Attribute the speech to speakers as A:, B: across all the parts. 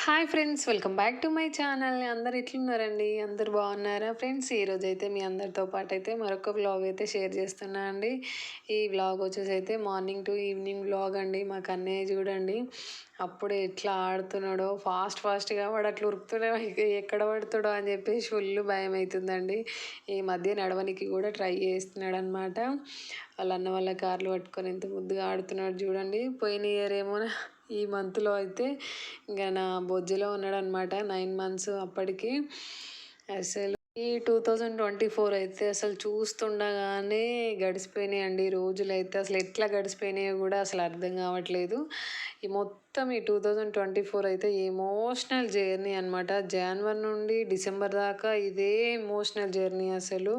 A: Hi friends, welcome back to my channel. అందరు ఎట్లున్నారండి? అందరు బాగున్నారా ఫ్రెండ్స్? ఈరోజు అయితే మీ అందరితో పాటు అయితే మరొక వ్లాగ్ అయితే షేర్ చేస్తున్నా అండి. ఈ వ్లాగ్ వచ్చేసి అయితే మార్నింగ్ టు ఈవినింగ్ వ్లాగ్ అండి. మా కన్నయ్య చూడండి అప్పుడు ఎట్లా ఆడుతున్నాడో ఫాస్ట్గా వాడు అట్లా ఉరుకుతున్నాడో ఎక్కడ పడుతాడో అని చెప్పేసి ఫుల్ భయం అవుతుందండి. ఈ మధ్య నడవనికి కూడా ట్రై చేస్తున్నాడు అనమాట. వాళ్ళ అన్న వాళ్ళ కార్లు పట్టుకొని ఎంత ముద్దుగా ఆడుతున్నాడు చూడండి. పోయిన ఇయర్ ఏమో ఈ మంత్లో అయితే ఇంకా నా బొజ్జులో ఉన్నాడనమాట 9 మంత్స్ అప్పటికి. అసలు ఈ 2024 అయితే అసలు చూస్తుండగానే గడిచిపోయినాయండి రోజులు. అయితే అసలు ఎట్లా గడిచిపోయినాయో కూడా అసలు అర్థం కావట్లేదు. ఈ మొత్తం ఈ 2024 అయితే ఎమోషనల్ జర్నీ అనమాట. జనవరి నుండి డిసెంబర్ దాకా ఇదే ఎమోషనల్ జర్నీ. అసలు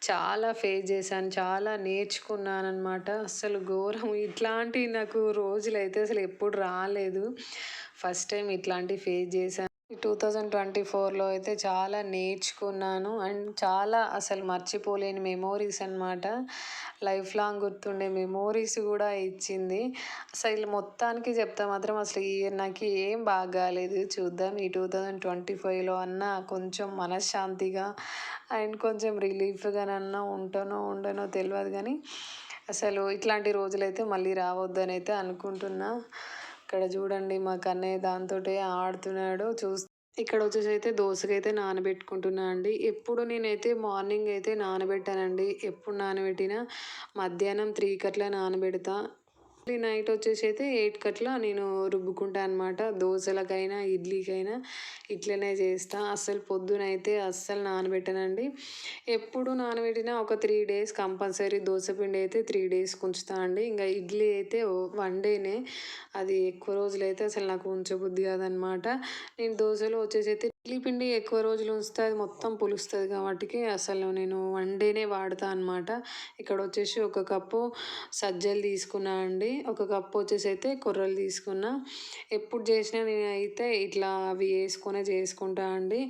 A: చాలా ఫేస్ చేశాను, చాలా నేర్చుకున్నాను అనమాట. అసలు ఘోరం, ఇట్లాంటి నాకు రోజులు అయితే అసలు ఎప్పుడు రాలేదు. ఫస్ట్ టైం ఇట్లాంటి ఫేస్ చేశాను. 2024లో అయితే చాలా నేర్చుకున్నాను అండ్ చాలా అసలు మర్చిపోలేని మెమోరీస్ అనమాట. లైఫ్ లాంగ్ గుర్తుండే మెమోరీస్ కూడా ఇచ్చింది. అసలు మొత్తానికి చెప్తే మాత్రం అసలు ఈ ఇయర్ నాకు ఏం బాగాలేదు. చూద్దాం ఈ 2025లో అన్నా కొంచెం మనశ్శాంతిగా అండ్ కొంచెం రిలీఫ్గానన్నా ఉంటానో ఉండనో తెలియదు, కానీ అసలు ఇట్లాంటి రోజులైతే మళ్ళీ రావద్దని అయితే అనుకుంటున్నా. ఇక్కడ చూడండి మా కన్నయ్య దాంతో ఆడుతున్నాడు. ఇక్కడ వచ్చేసి అయితే దోసకైతే నానబెట్టుకుంటున్నా అండి. ఎప్పుడు నేనైతే మార్నింగ్ అయితే నానబెట్టానండి. ఎప్పుడు నానబెట్టినా మధ్యాహ్నం 3 అట్లా నానబెడతా. నైట్ వచ్చేసి అయితే 8 అట్లా నేను రుబ్బుకుంటా అనమాట. దోశలకైనా ఇడ్లీకైనా ఇట్లనే చేస్తా. అస్సలు పొద్దునైతే అస్సలు నానబెట్టనండి. ఎప్పుడు నానబెట్టినా ఒక 3 డేస్ కంపల్సరీ. దోశపిండి అయితే 3 డేస్కి ఉంచుతా అండి. ఇంకా ఇడ్లీ అయితే 1 డేనే. అది ఎక్కువ రోజులు అయితే అసలు నాకు ఉంచబుద్ధి కాదనమాట. నేను దోశలో వచ్చేసి అయితే ఇడ్లీ పిండి ఎక్కువ రోజులు ఉంచితే అది మొత్తం పులుస్తుంది కాబట్టి అసలు నేను 1 డేనే వాడతా అనమాట. ఇక్కడ వచ్చేసి 1 కప్పు సజ్జలు తీసుకున్నా అండి. 1 కప్పు వచ్చేసి అయితే కొర్రలు తీసుకున్నా. ఎప్పుడు చేసినా నేను అయితే ఇట్లా అవి వేసుకొనే చేసుకుంటా అండి.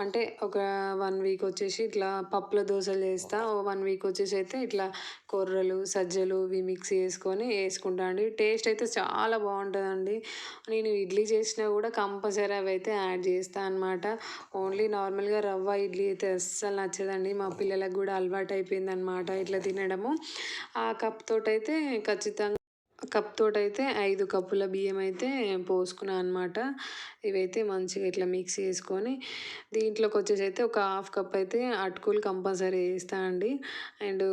A: అంటే ఒక 1 వీక్ వచ్చేసి ఇట్లా పప్పుల దోశలు చేస్తా. 1 వీక్ వచ్చేసి అయితే ఇట్లా కొర్రలు సజ్జలు ఇవి మిక్స్ చేసుకొని వేసుకుంటా అండి. టేస్ట్ అయితే చాలా బాగుంటుందండి. నేను ఇడ్లీ చేసినా కూడా కంపల్సరీ అవి అయితే యాడ్ చేస్తాను అనమాట. ఓన్లీ నార్మల్గా రవ్వ ఇడ్లీ అయితే అస్సలు నచ్చదండి. మా పిల్లలకు కూడా అలవాటు అయిపోయింది అనమాట ఇట్లా తినడము. ఆ కప్ తోటైతే ఖచ్చితంగా 5 కప్పుల బియ్యం అయితే పోసుకున్నాను అనమాట. ఇవైతే మంచిగా ఇట్లా మిక్స్ చేసుకొని దీంట్లోకి వచ్చేసి అయితే ఒక 1/2 కప్ అయితే అటుకులు కంపల్సరీ వేస్తా అండి. అండ్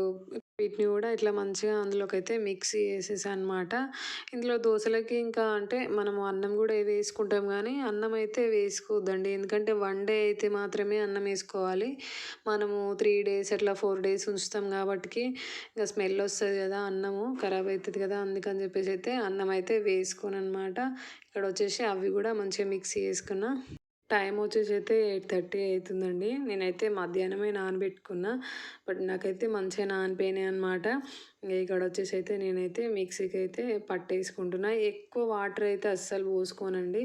A: వీటిని కూడా ఇట్లా మంచిగా అందులోకి అయితే మిక్స్ చేసేసాను అనమాట. ఇందులో దోశలకి ఇంకా అంటే మనము అన్నం కూడా వేసుకుంటాం, కానీ అన్నం అయితే వేసుకోవద్దండి. ఎందుకంటే 1 డే అయితే మాత్రమే అన్నం వేసుకోవాలి. మనము 3 డేస్ అట్లా 4 డేస్ ఉంచుతాం కాబట్టి ఇంకా స్మెల్ వస్తుంది కదా, అన్నము ఖరాబ్ అవుతుంది కదా. అందుకని చెప్పేసి అయితే అన్నం అయితే వేసుకోను అనమాట. ఇక్కడ వచ్చేసి అవి కూడా మంచిగా మిక్స్ చేసుకున్నా. టైం వచ్చేసి అయితే 8:30 అవుతుందండి. నేనైతే మధ్యాహ్నమే నానబెట్టుకున్నా. బట్ నాకైతే మంచిగా నానిపోయినాయి అనమాట. ఇక్కడ వచ్చేసి అయితే నేనైతే మిక్సీకి అయితే పట్టేసుకుంటున్నా. ఎక్కువ వాటర్ అయితే అస్సలు పోసుకోనండి.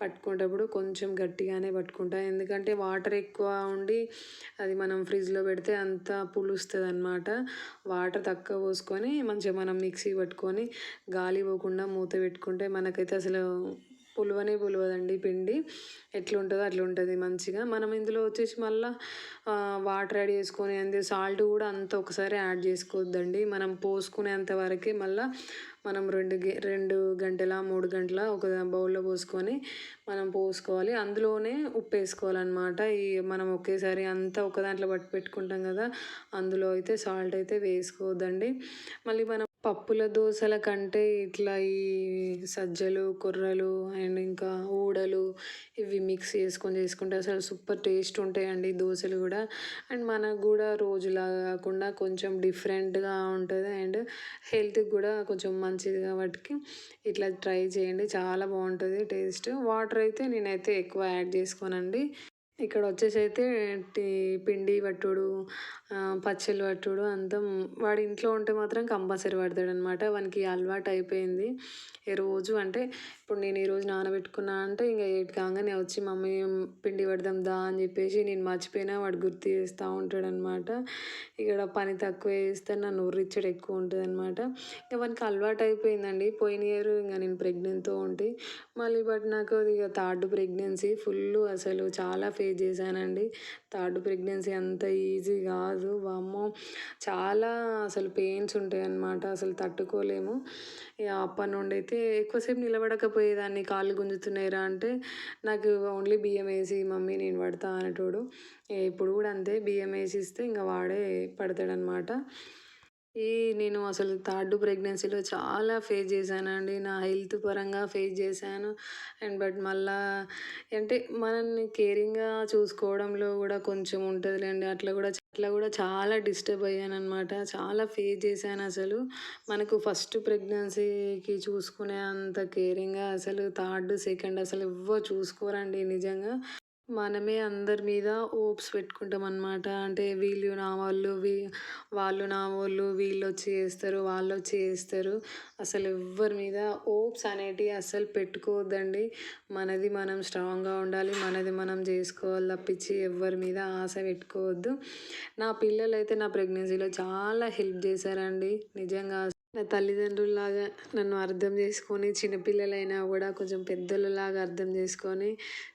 A: పట్టుకునేటప్పుడు కొంచెం గట్టిగానే పట్టుకుంటా. ఎందుకంటే వాటర్ ఎక్కువ ఉండి అది మనం ఫ్రిడ్జ్లో పెడితే అంతా పులుస్తుంది అనమాట. వాటర్ తక్కువ పోసుకొని మంచిగా మనం మిక్సీ పట్టుకొని గాలి పోకుండా మూత పెట్టుకుంటే మనకైతే అసలు పులవదండి పిండి. ఎట్లుంటుందో అట్లా ఉంటుంది మంచిగా. మనం ఇందులో వచ్చేసి మళ్ళీ వాటర్ యాడ్ చేసుకొని అంతే సాల్ట్ కూడా అంత ఒకసారి యాడ్ చేసుకోవద్దండి. మనం పోసుకునేంత వరకే మళ్ళీ మనం 2 గంటల 3 గంటల ఒక బౌల్లో పోసుకొని మనం పోసుకోవాలి. అందులోనే ఉప్పు వేసుకోవాలన్నమాట. మనం ఒకేసారి అంతా ఒక దాంట్లో పట్టి పెట్టుకుంటాం కదా, అందులో అయితే సాల్ట్ అయితే వేసుకోవద్దండి. మళ్ళీ మనం పప్పుల దోశల కంటే ఇట్లా ఈ సజ్జలు కొర్రలు అండ్ ఇంకా ఊడలు ఇవి మిక్స్ చేసుకుంటే అసలు సూపర్ టేస్ట్ ఉంటాయండి దోశలు కూడా. అండ్ మనకు కూడా రోజులా కాకుండా కొంచెం డిఫరెంట్గా ఉంటుంది అండ్ హెల్త్కి కూడా కొంచెం మంచిది కాబట్టి ఇట్లా ట్రై చేయండి, చాలా బాగుంటుంది టేస్ట్. వాటర్ అయితే నేనైతే ఎక్కువ యాడ్ చేసుకోనండి. ఇక్కడ వచ్చేసైతే టీ పిండి పట్టుడు, పచ్చళ్ళు పట్టుడు అంతా వాడు ఇంట్లో ఉంటే మాత్రం కంపల్సరీ పడతాడనమాట. వానికి అలవాటు అయిపోయింది. రోజు అంటే ఇప్పుడు నేను ఈరోజు నానబెట్టుకున్నా అంటే ఇంక 8 కాగానే వచ్చి మమ్మీ పిండి పడదాం దా అని చెప్పేసి నేను మర్చిపోయినా వాడు గుర్తు చేస్తూ ఉంటాడనమాట. ఇక్కడ పని తక్కువ చేస్తే నన్ను ఉర్రిచ్చడం ఎక్కువ ఉంటుందన్నమాట. ఇక వానికి అలవాటు అయిపోయిందండి. పోయిన ఇయర్ ఇంక నేను ప్రెగ్నెంట్‌తో ఉంటి. మళ్ళీ బట్ నాకు ఇక థర్డ్ ప్రెగ్నెన్సీ ఫుల్లు అసలు చాలా ఫేస్ చేశానండి. థర్డ్ ప్రెగ్నెన్సీ అంత ఈజీ కాదు. వామ్మో! చాలా అసలు పెయిన్స్ ఉంటాయన్నమాట. అసలు తట్టుకోలేము. ఇక అప్పటి నుండి అయితే ఎక్కువసేపు నిలబడకపోయేదాన్ని. కాళ్ళు గుంజుతున్నాయిరా అంటే నాకు ఓన్లీ బియ్యం వేసి మమ్మీ నేను పడతా అనేటోడు. ఇప్పుడు కూడా అంతే బియ్యం వేసిస్తే ఇంక వాడే పడతాడనమాట. నేను అసలు థర్డ్ ప్రెగ్నెన్సీలో చాలా ఫేస్ చేశానండి. నా హెల్త్ పరంగా ఫేస్ చేశాను. అండ్ బట్ మళ్ళా అంటే మనల్ని కేరింగ్‌గా చూసుకోవడంలో కూడా కొంచెం ఉంటదిలేండి. అట్లా కూడా చాలా డిస్టర్బ్ అయ్యాననమాట. చాలా ఫేస్ చేశాను అసలు. మనకు ఫస్ట్ ప్రెగ్నెన్సీకి చూసుకునే అంత కేరింగ్‌గా అసలు థర్డ్, సెకండ్ అసలు ఎవ్వరు చూసుకోరండి నిజంగా. మనమే అందరి మీద హోప్స్ పెట్టుకుంటామన్నమాట. అంటే వీళ్ళు నా వాళ్ళు, వాళ్ళు నా వోళ్ళు, వీళ్ళొచ్చి చేస్తారు, వాళ్ళొచ్చి చేస్తారు. అసలు ఎవ్వరి మీద హోప్స్ అనేటివి అస్సలు పెట్టుకోవద్దండి. మనది మనం స్ట్రాంగ్‌గా ఉండాలి. మనది మనం చేసుకోవాలి తప్పించి ఎవ్వరి మీద ఆశ పెట్టుకోవద్దు. నా పిల్లలైతే నా ప్రెగ్నెన్సీలో చాలా హెల్ప్ చేశారండి నిజంగా. నా తల్లిదండ్రుల్లాగా నన్ను అర్థం చేసుకొని చిన్నపిల్లలైనా కూడా కొంచెం పెద్దోళ్ళలాగా అర్థం చేసుకొని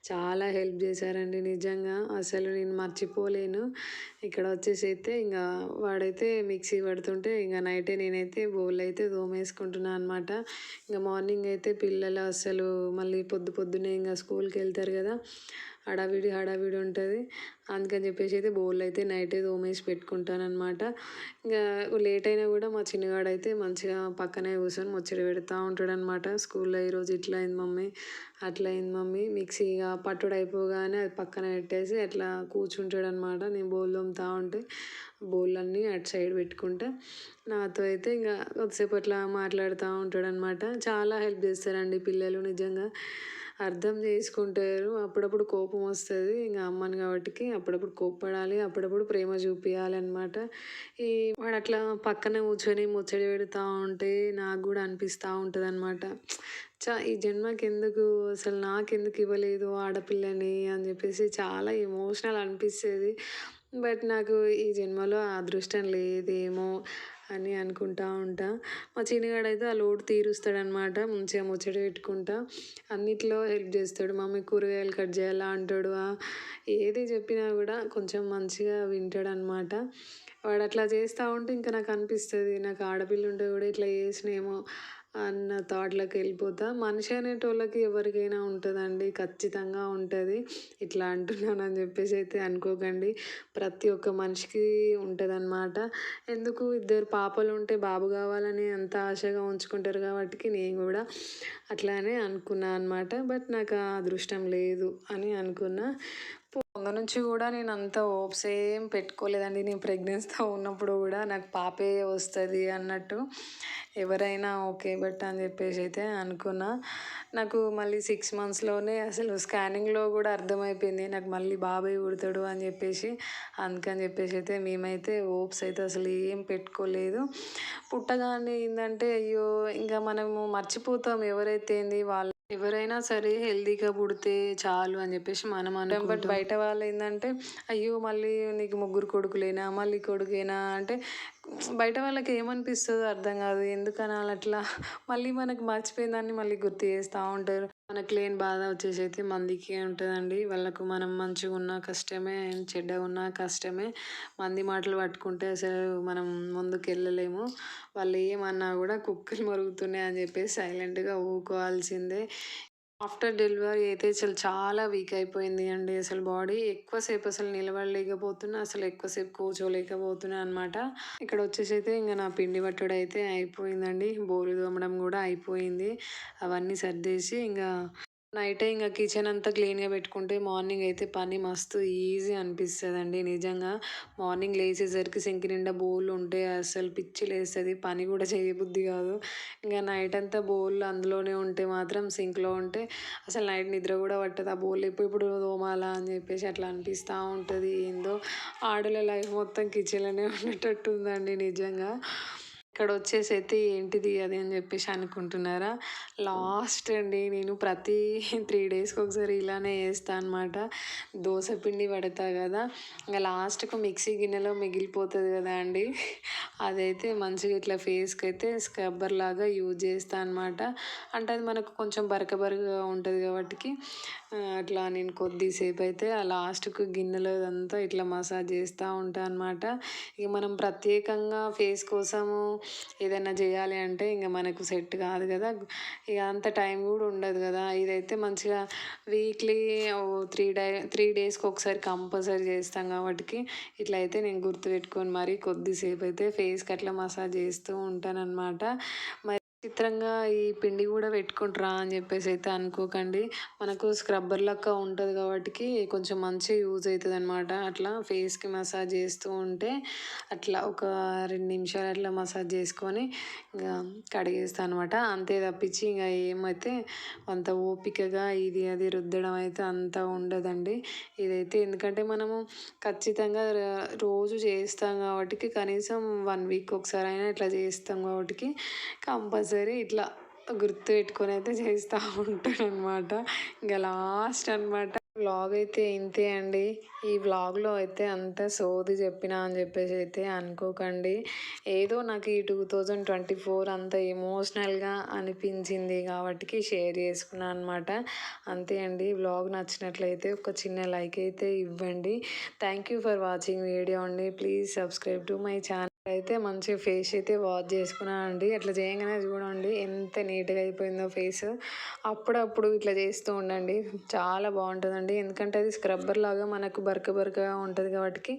A: చాలా హెల్ప్ చేశారండి నిజంగా. అసలు నేను మర్చిపోలేను. ఇక్కడ వచ్చేసి అయితే ఇంకా వాడైతే మిక్సీ పడుతుంటే ఇంకా నైటే నేనైతే బౌల్ అయితే తోమేసుకుంటున్నాను అనమాట. ఇంకా మార్నింగ్ అయితే పిల్లలు అసలు మళ్ళీ పొద్దున్నే ఇంకా స్కూల్కి వెళ్తారు కదా, హడావిడి ఉంటుంది. అందుకని చెప్పేసి అయితే బౌల్ అయితే నైటే తోమేసి పెట్టుకుంటానన్నమాట. ఇంకా లేట్ అయినా కూడా మా చిన్నగాడైతే మంచిగా పక్కనే కూర్చొని ముచ్చట పెడతా ఉంటాడనమాట. స్కూల్లో ఈరోజు ఇట్లా అయింది మమ్మీ, అట్లా అయింది మమ్మీ. మిక్సీ ఇక పట్టుడు అయిపోగానే అది పక్కన పెట్టేసి అట్లా కూర్చుంటాడనమాట. నేను బౌల్ తోముతా ఉంటే బౌళ్ళన్నీ అటు సైడ్ పెట్టుకుంటా నాతో అయితే ఇంకా కొద్దిసేపు అట్లా మాట్లాడుతూ ఉంటాడనమాట. చాలా హెల్ప్ చేస్తారండి పిల్లలు నిజంగా. అర్థం చేసుకుంటారు. అప్పుడప్పుడు కోపం వస్తుంది. ఇంకా అమ్మని కాబట్టికి అప్పుడప్పుడు కోప్పడాలి, అప్పుడప్పుడు ప్రేమ చూపియాలి అనమాట. ఈ వాడు అట్లా పక్కన కూర్చొని ముచ్చట పెడతా ఉంటే నాకు కూడా అనిపిస్తూ ఉంటుంది అనమాట. ఈ జన్మకి ఎందుకు అసలు నాకెందుకు ఇవ్వలేదు ఆడపిల్లని అని చెప్పేసి చాలా ఎమోషనల్ అనిపిస్తుంది. బట్ నాకు ఈ జన్మలో ఆ అదృష్టం లేదేమో అని అనుకుంటా ఉంటా. మా చిన్నగాడైతే ఆ లోటు తీరుస్తాడనమాట. మంచిగా ముచ్చట పెట్టుకుంటా అన్నిట్లో హెల్ప్ చేస్తాడు. మమ్మీ కూరగాయలు కట్ చేయాలా అంటాడు. ఏది చెప్పినా కూడా కొంచెం మంచిగా వింటాడనమాట. వాడు అట్లా చేస్తూ ఉంటే ఇంకా నాకు అనిపిస్తుంది నాకు ఆడపిల్ల ఉంటే కూడా ఇట్లా చేసినేమో అన్న థాట్లోకి వెళ్ళిపోతా. మనిషి అనేటోళ్ళకి ఎవరికైనా ఉంటుందండి, ఖచ్చితంగా ఉంటుంది. ఇట్లా అంటున్నానని చెప్పేసి అయితే అనుకోకండి. ప్రతి ఒక్క మనిషికి ఉంటుందన్నమాట. ఎందుకు ఇద్దరు పాపలు ఉంటే బాబు కావాలని అంత ఆశగా ఉంచుకుంటారు కాబట్టి నేను కూడా అట్లానే అనుకున్నా అనమాట. బట్ నాకు ఆ అదృష్టం లేదు అని అనుకున్నా. ముందు నుంచి కూడా నేను అంత హోప్స్ ఏం పెట్టుకోలేదండి. నేను ప్రెగ్నెన్సీతో ఉన్నప్పుడు కూడా నాకు పాపే వస్తుంది అన్నట్టు ఎవరైనా ఓకే బట్ అని చెప్పేసి అయితే అనుకున్నా. నాకు మళ్ళీ 6 మంత్స్లోనే అసలు స్కానింగ్లో కూడా అర్థమైపోయింది నాకు మళ్ళీ బాబే పుడతాడు అని చెప్పేసి. అందుకని చెప్పేసి అయితే మేమైతే హోప్స్ అయితే అసలు ఏం పెట్టుకోలేదు. పుట్టగానే ఏంటంటే అయ్యో ఇంకా మనము మర్చిపోతాం ఎవరైతే ఏంది వాళ్ళు ఎవరైనా సరే హెల్తీగా పుడితే చాలు అని చెప్పేసి మనం అనుకుంటాం. బట్ బయట వాళ్ళు ఏంటంటే అయ్యో మళ్ళీ నీకు ముగ్గురు కొడుకులేనా, మళ్ళీ కొడుకేనా అంటే బయట వాళ్ళకి ఏమనిపిస్తుందో అర్థం కాదు. ఎందుకని అట్లా మళ్ళీ మనకు మర్చిపోయిన దాన్ని మళ్ళీ గుర్తు చేస్తూ ఉంటారు. మనకు లేని బాధ వచ్చేసి అయితే మందికి ఉంటుందండి. వాళ్ళకు మనం మంచిగా ఉన్నా కష్టమే, చెడ్డగా ఉన్నా కష్టమే. మంది మాటలు పట్టుకుంటే అసలు మనం ముందుకు వెళ్ళలేము. వాళ్ళు ఏమన్నా కూడా కుక్కలు మరుగుతున్నాయి అని చెప్పేసి సైలెంట్గా ఊరుకోవాల్సిందే. ఆఫ్టర్ డెలివరీ అయితే అసలు చాలా వీక్ అయిపోయింది అండి. అసలు బాడీ ఎక్కువసేపు అసలు నిలబడలేకపోతున్నా, అసలు ఎక్కువసేపు కూర్చోలేకపోతున్నా అనమాట. ఇక్కడ వచ్చేసి అయితే ఇంకా నా పిండి పట్టుడు అయితే అయిపోయిందండి. బోలు తోమడం కూడా అయిపోయింది. అవన్నీ సర్దేసి ఇంకా నైటే ఇంక కిచెన్ అంతా క్లీన్గా పెట్టుకుంటే మార్నింగ్ అయితే పని మస్తు ఈజీ అనిపిస్తుందండి నిజంగా. మార్నింగ్ లేచేసరికి సింక్ నిండా బోళ్ళు ఉంటే అసలు పిచ్చి లేస్తుంది, పని కూడా చేయబుద్ధి కాదు. ఇంకా నైట్ అంతా బోళ్ళు అందులోనే ఉంటే మాత్రం సింక్లో ఉంటే అసలు నైట్ నిద్ర కూడా పట్టదు. ఆ బోళ్ళు ఎప్పుడు తోమాలా అని చెప్పేసి అట్లా అనిపిస్తూ ఉంటుంది. ఏందో ఆడల లైఫ్ మొత్తం కిచెన్లోనే ఉండేటట్టు ఉందండి నిజంగా. ఇక్కడ వచ్చేసి అయితే ఏంటిది అది అని చెప్పేసి అనుకుంటున్నారా? లాస్ట్ అండి, నేను ప్రతి 3 డేస్కి ఒకసారి ఇలానే చేస్తాను అనమాట. దోశ పిండి పడతా కదా, ఇంకా లాస్ట్కు మిక్సీ గిన్నెలో మిగిలిపోతుంది కదా అండి, అదైతే మంచిగా ఇట్లా ఫేస్కి అయితే స్క్రబ్బర్ లాగా యూజ్ చేస్తాను అనమాట. అంటే అది మనకు కొంచెం బరక బరకగా ఉంటుంది కాబట్టి అట్లా నేను కొద్దిసేపు అయితే ఆ లాస్ట్కు గిన్నెలో అంతా ఇట్లా మసాజ్ చేస్తూ ఉంటాను అనమాట. ఇక మనం ప్రత్యేకంగా ఫేస్ కోసము ఏదైనా చేయాలి అంటే ఇంక మనకు సెట్ కాదు కదా, ఇక అంత టైం కూడా ఉండదు కదా. ఇదైతే మంచిగా వీక్లీ 3 డేస్కి ఒకసారి కంపల్సరీ చేస్తాం కాబట్టి ఇట్లా అయితే నేను గుర్తుపెట్టుకొని మరి కొద్దిసేపు అయితే ఫేస్కి అట్లా మసాజ్ చేస్తూ ఉంటానన్నమాట. మరి విచిత్రంగా ఈ పిండి కూడా పెట్టుకుంటారా అని చెప్పేసి అయితే అనుకోకండి, మనకు స్క్రబ్బర్ లెక్క ఉంటుంది కాబట్టి కొంచెం మంచిగా యూజ్ అవుతుంది అనమాట. అట్లా ఫేస్కి మసాజ్ చేస్తూ ఉంటే అట్లా ఒక 2 నిమిషాలు అట్లా మసాజ్ చేసుకొని ఇంకా కడిగేస్తాను అనమాట. అంతే తప్పించి ఇంకా ఏమైతే అంత ఓపికగా ఇది అది రుద్దడం అయితే అంత ఉండదండి. ఇదైతే ఎందుకంటే మనము ఖచ్చితంగా రోజు చేస్తాం కాబట్టి కనీసం 1 వీక్ ఒకసారి అయినా ఇట్లా చేస్తాం కాబట్టి కంపల్సరీ ఇట్లా గుర్తుపెట్టుకొని అయితే చేస్తూ ఉంటాను అనమాట. ఇంకా లాస్ట్ అనమాట. వ్లాగ్ అయితే ఇంతే అండి. ఈ వ్లాగ్లో అయితే అంత సోది చెప్పినా అని చెప్పేసి అయితే అనుకోకండి. ఏదో నాకు ఈ 2024 అంత ఎమోషనల్గా అనిపించింది కాబట్టి షేర్ చేసుకున్నాను అనమాట. అంతే అండి. వ్లాగ్ నచ్చినట్లయితే ఒక చిన్న లైక్ అయితే ఇవ్వండి. Thank you for watching video అండి. Please subscribe to my channel. అయితే మంచి ఫేస్ అయితే వాష్ చేసుకున్నానండి. అట్లా చేయగానే చూడండి ఎంత నీట్గా అయిపోయిందో ఫేస్. అప్పుడప్పుడు ఇట్లా చేస్తూ ఉండండి, చాలా బాగుంటుందండి. ఎందుకంటే అది స్క్రబ్బర్ లాగా మనకు బరకగా ఉంటుంది కాబట్టి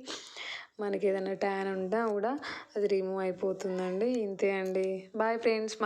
A: మనకి ఏదైనా ట్యాన్ ఉన్నా కూడా అది రిమూవ్ అయిపోతుందండి. ఇంతే అండి. Bye friends.